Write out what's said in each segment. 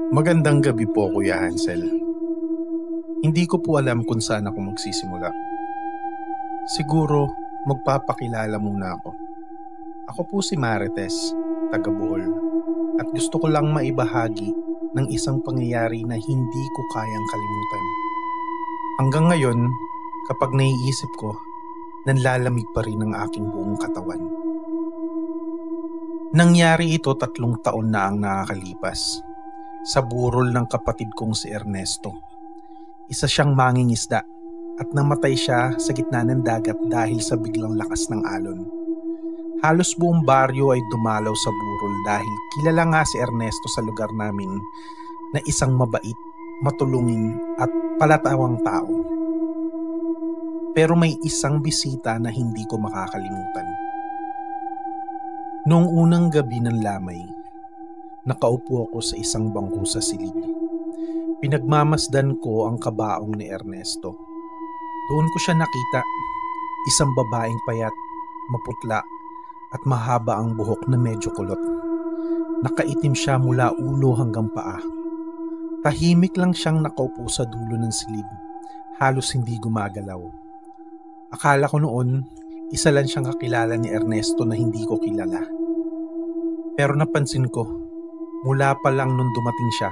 Magandang gabi po, Kuya Hansel. Hindi ko po alam kung saan ako magsisimula. Siguro, magpapakilala muna ako. Ako po si Marites, taga Bohol, at gusto ko lang maibahagi ng isang pangyayari na hindi ko kayang kalimutan. Hanggang ngayon, kapag naiisip ko, nanlalamig pa rin ang aking buong katawan. Nangyari ito 3 taon na ang nakakalipas. Sa burol ng kapatid kong si Ernesto. Isa siyang mangingisda at namatay siya sa gitna ng dagat dahil sa biglang lakas ng alon. Halos buong baryo ay dumalaw sa burol dahil kilala nga si Ernesto sa lugar namin na isang mabait, matulungin at palatawang tao. Pero may isang bisita na hindi ko makakalimutan. Noong unang gabi ng lamay, nakaupo ako sa isang bangko sa silid. Pinagmamasdan ko ang kabaong ni Ernesto. Doon ko siya nakita, isang babaeng payat, maputla at mahaba ang buhok na medyo kulot. Nakaitim siya mula ulo hanggang paa. Tahimik lang siyang nakaupo sa dulo ng silid, halos hindi gumagalaw. Akala ko noon, isa lang siyang kakilala ni Ernesto na hindi ko kilala. Pero napansin ko, mula pa lang nung dumating siya,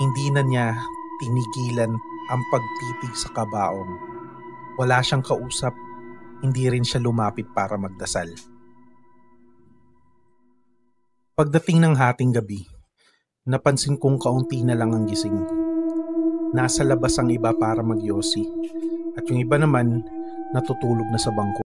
hindi na niya tinigilan ang pagtitig sa kabaong. Wala siyang kausap, hindi rin siya lumapit para magdasal. Pagdating ng hating gabi, napansin kong kaunti na lang ang gising. Nasa labas ang iba para magyosi, at yung iba naman natutulog na sa bangko.